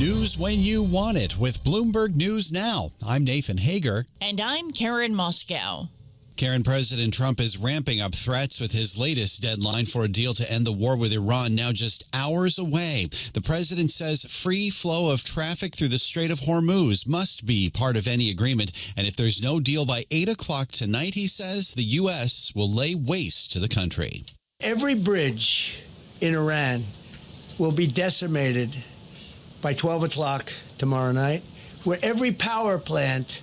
News when you want it with Bloomberg News Now. I'm Nathan Hager. And I'm Karen Moskow. Karen, President Trump is ramping up threats with his latest deadline for a deal to end the war with Iran now just hours away. The president says free flow of traffic through the Strait of Hormuz must be part of any agreement. And if there's no deal by 8 o'clock tonight, he says, the U.S. will lay waste to the country. Every bridge in Iran will be decimated by 12 o'clock tomorrow night, where every power plant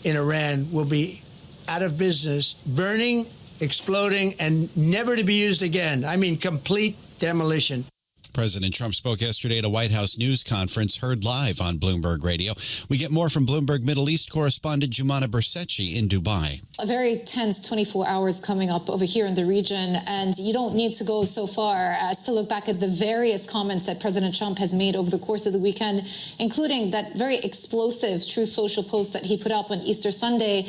in Iran will be out of business, burning, exploding, and never to be used again. I mean, complete demolition. President Trump spoke yesterday at a White House news conference heard live on Bloomberg Radio. We get more from Bloomberg Middle East correspondent Jumana Bersetchi in Dubai. A very tense 24 hours coming up over here in the region, and you don't need to go so far as to look back at the various comments that President Trump has made over the course of the weekend, including that very explosive Truth Social post that he put up on Easter Sunday,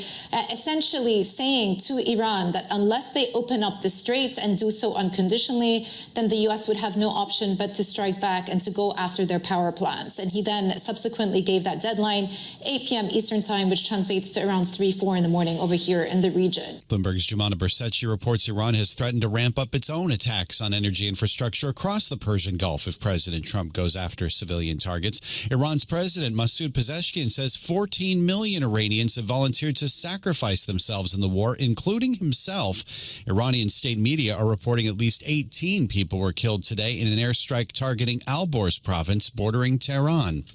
essentially saying to Iran that unless they open up the straits and do so unconditionally, then the U.S. would have no option but to strike back and to go after their power plants. And he then subsequently gave that deadline, 8 p.m. Eastern time, which translates to around 3-4 in the morning over here in the region. Bloomberg's Jumana Bersetchi reports Iran has threatened to ramp up its own attacks on energy infrastructure across the Persian Gulf if President Trump goes after civilian targets. Iran's president, Masoud Pezeshkian, says 14 million Iranians have volunteered to sacrifice themselves in the war, including himself. Iranian state media are reporting at least 18 people were killed today in an airstrike targeting Alborz province bordering Tehran.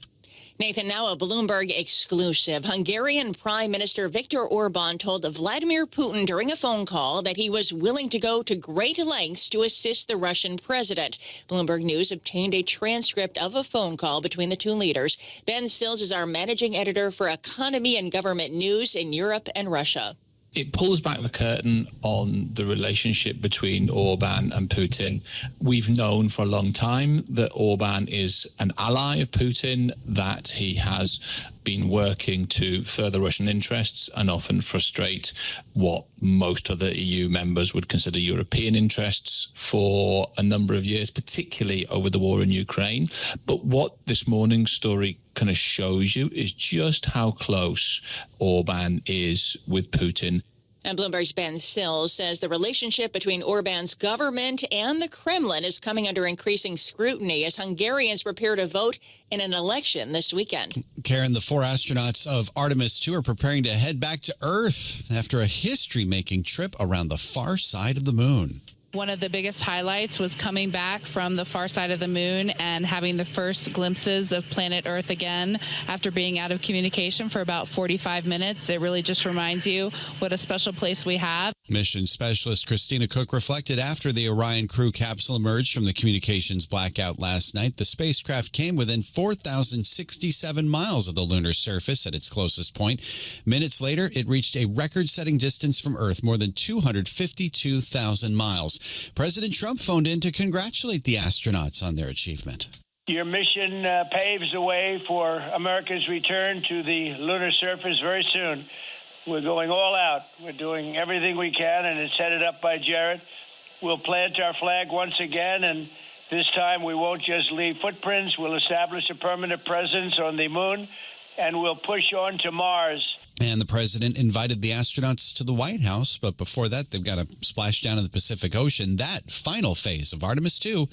Nathan, now a Bloomberg exclusive. Hungarian Prime Minister Viktor Orban told Vladimir Putin during a phone call that he was willing to go to great lengths to assist the Russian president. Bloomberg News obtained a transcript of a phone call between the two leaders. Ben Sills is our managing editor for Economy and Government News in Europe and Russia. It pulls back the curtain on the relationship between Orban and Putin. We've known for a long time that Orban is an ally of Putin, that he has been working to further Russian interests and often frustrate what most other EU members would consider European interests for a number of years, particularly over the war in Ukraine. But what this morning's story kind of shows you is just how close Orban is with Putin. And Bloomberg's Ben Sills says the relationship between Orban's government and the Kremlin is coming under increasing scrutiny as Hungarians prepare to vote in an election this weekend. Karen, the 4 astronauts of Artemis 2 are preparing to head back to Earth after a history-making trip around the far side of the moon. One of the biggest highlights was coming back from the far side of the moon and having the first glimpses of planet Earth again after being out of communication for about 45 minutes. It really just reminds you what a special place we have. Mission specialist Christina Cook reflected after the Orion crew capsule emerged from the communications blackout last night. The spacecraft came within 4,067 miles of the lunar surface at its closest point. Minutes later, it reached a record-setting distance from Earth, more than 252,000 miles. President Trump phoned in to congratulate the astronauts on their achievement. Your mission paves the way for America's return to the lunar surface very soon. We're going all out. We're doing everything we can, and it's headed up by Jared. We'll plant our flag once again, and this time we won't just leave footprints. We'll establish a permanent presence on the moon, and we'll push on to Mars. And the president invited the astronauts to the White House, but before that, they've got to splash down in the Pacific Ocean. That final phase of Artemis 2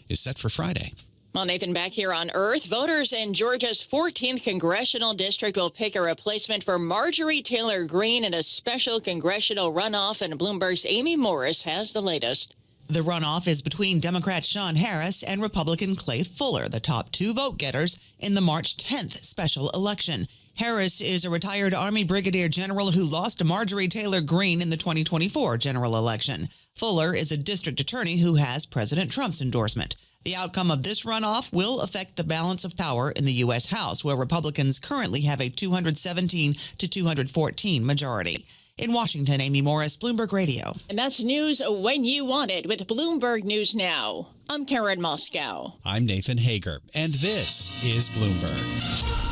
is set for Friday. Well, Nathan, back here on Earth, voters in Georgia's 14th congressional district will pick a replacement for Marjorie Taylor Greene in a special congressional runoff, and Bloomberg's Amy Morris has the latest. The runoff is between Democrat Sean Harris and Republican Clay Fuller, the top 2 vote-getters in the March 10th special election. Harris is a retired Army brigadier general who lost to Marjorie Taylor Greene in the 2024 general election. Fuller is a district attorney who has President Trump's endorsement. The outcome of this runoff will affect the balance of power in the U.S. House, where Republicans currently have a 217 to 214 majority. In Washington, Amy Morris, Bloomberg Radio. And that's news when you want it with Bloomberg News Now. I'm Karen Moskow. I'm Nathan Hager, and this is Bloomberg.